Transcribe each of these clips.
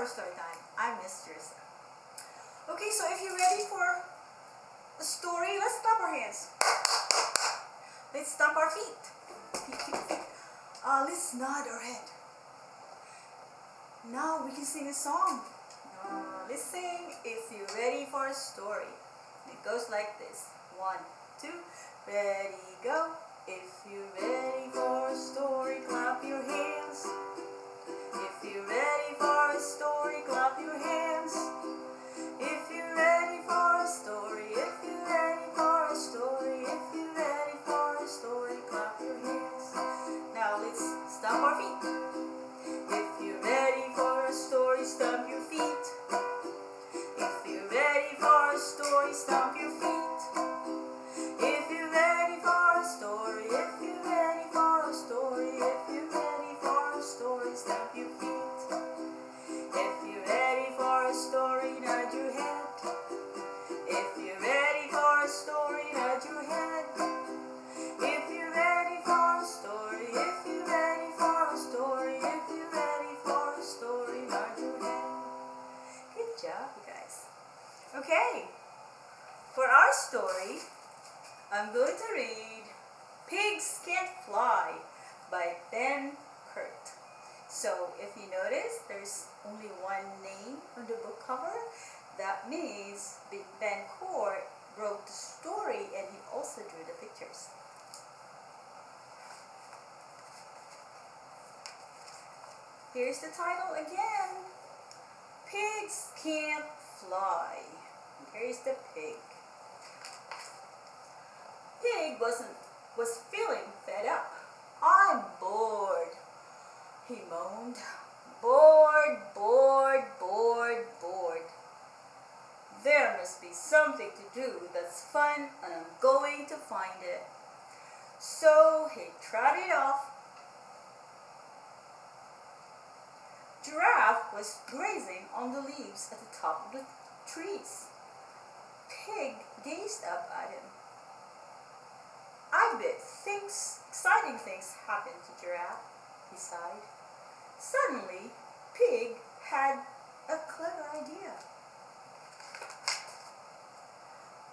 for Storytime. I'm Miss Jerissa. Okay, so if you're ready for a story, let's clap our hands. Let's stomp our feet. Feet, feet, feet. Let's nod our head. Now we can sing a song. Let's sing If You're Ready for a Story. It goes like this. 1, 2, ready, go. If you're ready for a story, clap your hands. If you're ready for a story, clap your hands. If you're ready for a story, if you're ready for a story, if you're ready for a story, clap your hands. Now let's stomp our feet. If you're ready for a story, stomp your feet. If you're ready for a story, stomp your feet. If you're ready for a story, if you're ready for a story, if you're ready for a story, stomp your feet. If you're ready for a story, nod your head. If you're ready for a story, nod your head. If you're ready for a story, if you're ready for a story, if you're ready for a story, nod your head. Good job, you guys. Okay, for our story, I'm going to read Pigs Can't Fly by Ben Cort. So if you notice, there's only one name on the book cover. That means Ben Cort wrote the story and he also drew the pictures. Here's the title again. Pigs Can't Fly. Here's the pig. Pig was feeling fed up. I'm bored, he moaned. Bored, bored, bored, bored. There must be something to do that's fun and I'm going to find it. So he trotted off. Giraffe was grazing on the leaves at the top of the trees. Pig gazed up at him. I bet exciting things happen to Giraffe, he sighed. Suddenly, Pig had a clever idea.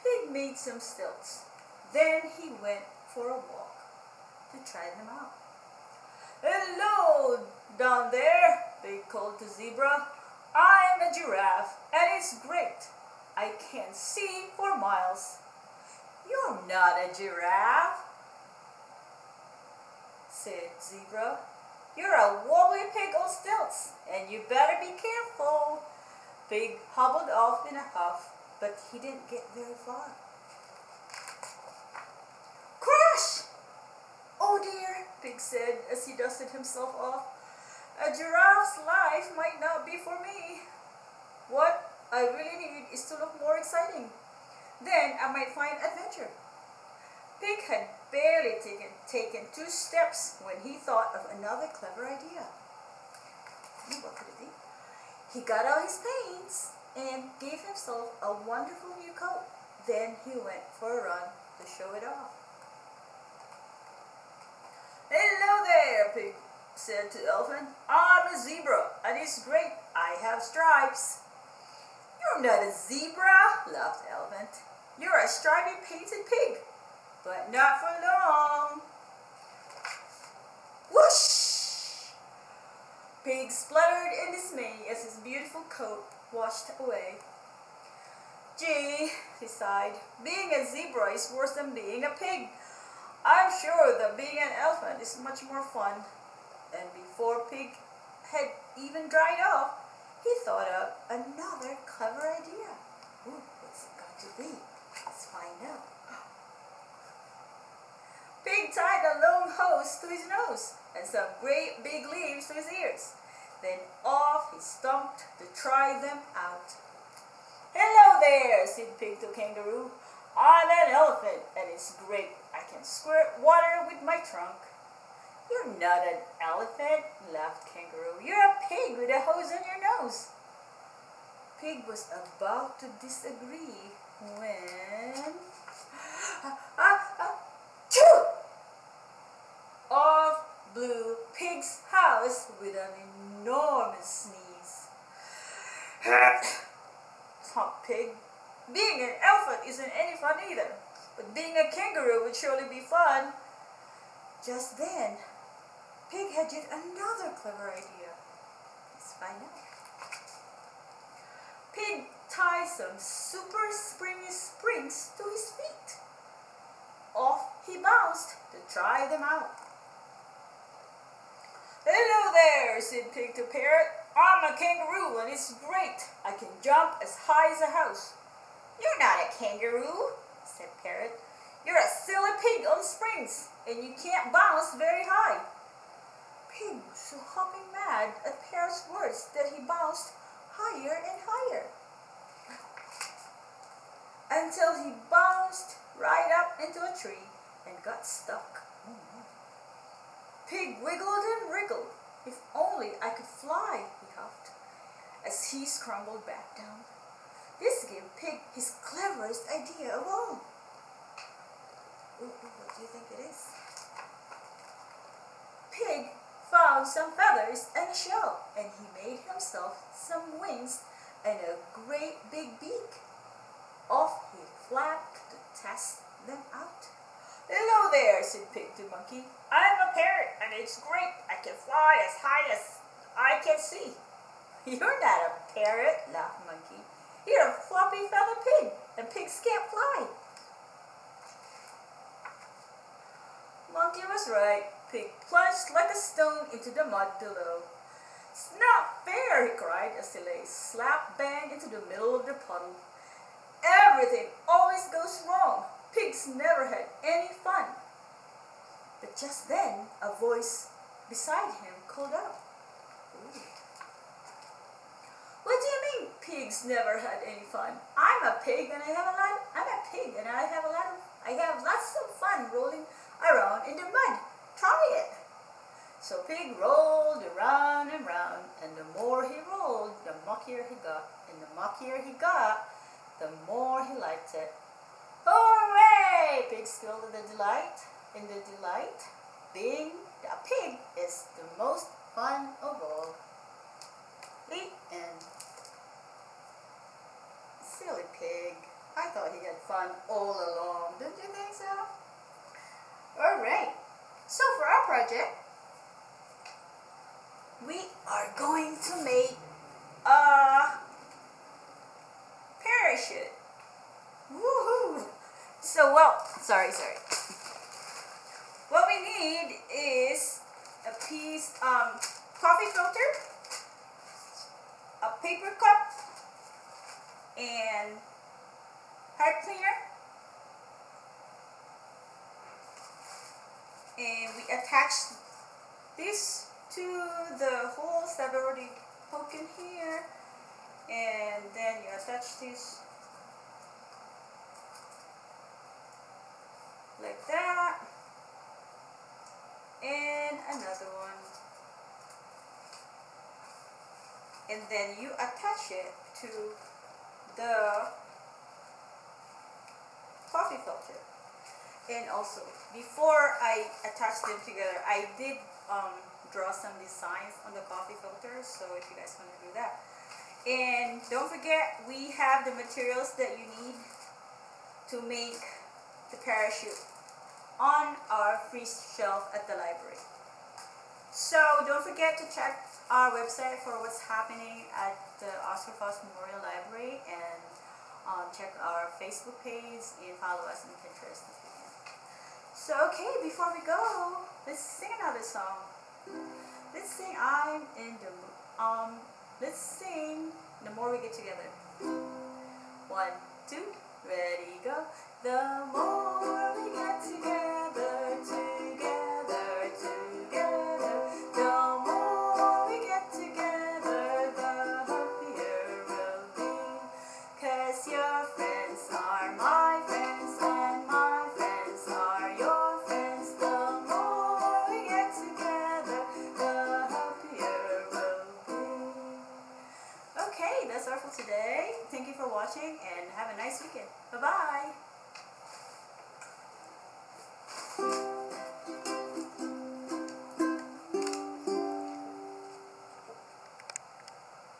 Pig made some stilts. Then he went for a walk to try them out. Hello, down there, Pig called to Zebra. I'm a giraffe, and it's great. I can see for miles. You're not a giraffe, said Zebra. You're a wobbly pig on stilts, and you better be careful. Pig hobbled off in a huff, but he didn't get very far. Crash! Oh dear, Pig said as he dusted himself off. A giraffe's life might not be for me. What I really need is to look more exciting. Then I might find adventure. Pig had barely taken 2 steps when he thought of another clever idea. What could it be? He got out his paints and gave himself a wonderful new coat. Then he went for a run to show it off. Hello there, Pig said to Elephant. I'm a zebra, and it's great. I have stripes. You're not a zebra, laughed Elephant. You're a stripy painted pig, but not for long. Whoosh! Pig spluttered in dismay as his beautiful coat washed away. Gee, he sighed, being a zebra is worse than being a pig. I'm sure that being an elephant is much more fun. And before Pig had even dried off, he thought up another clever idea. Ooh, what's it going to be? Let's find out. Pig tied a long hose to his nose and some great big leaves to his ears. Then off he stumped to try them out. Hello there, said Pig to Kangaroo. I'm an elephant and it's great. I can squirt water with my trunk. You're not an elephant, laughed Kangaroo. You're a pig with a hose on your nose. Pig was about to disagree when... Achoo! Off blew Pig's house with an enormous sneeze. Thought Pig. Being an elephant isn't any fun either, but being a kangaroo would surely be fun. Just then, Pig had yet another clever idea. Let's find out. Pig tied some super springy springs to his feet. Off he bounced to try them out. "Hello there," said Pig to Parrot. "I'm a kangaroo and it's great. I can jump as high as a house." "You're not a kangaroo," said Parrot. "You're a silly pig on springs and you can't bounce very high." Pig was so hopping mad at Parrot's words that he bounced higher and higher until he bounced right up into a tree and got stuck. Pig wiggled and wriggled. "If only I could fly," he huffed, as he scrambled back down. This gave Pig his cleverest idea of all. What do you think it is? Pig found some feathers and a shell, and he made himself some wings and a great big beak. Off he flapped to test them out. "Hello there," said Pig to Monkey. "I'm a parrot and it's great. I can fly as high as I can see." "You're not a parrot," laughed Monkey. "You're a floppy feathered pig, and pigs can't fly." Monkey was right. Pig plunged like a stone into the mud below. "It's not fair," he cried as he lay slap bang into the middle of the puddle. "Everything always goes wrong. Pigs never had any fun." But just then a voice beside him called out, "Ooh. What do you mean pigs never had any fun? I'm a pig and I have lots of fun rolling around in the mud. Try it." So Pig rolled around and round, and the more he rolled, the muckier he got, and the muckier he got, the more he liked it. "Hooray!" Pig squealed in the delight. Being a pig is the most fun of all. The end. Silly Pig. I thought he had fun all along. Don't you think so? Alright. So for our project, we are going to make a parachute. Woohoo! So, sorry. What we need is a piece coffee filter, a paper cup, and pipe cleaner. And we attach this to the holes that are already poked in here, and then you attach this like that, and another one, and then you attach it to the coffee filter. And also, before I attach them together, I did draw some designs on the coffee filter, so if you guys want to do that. And don't forget, we have the materials that you need to make the parachute on our free shelf at the library. So don't forget to check our website for what's happening at the Oscar Foss Memorial Library, and check our Facebook page and follow us on Pinterest if you can. So okay, before we go, let's sing another song. Let's sing I'm in the mood. Let's sing The More We Get Together. 1, 2, ready, go. The more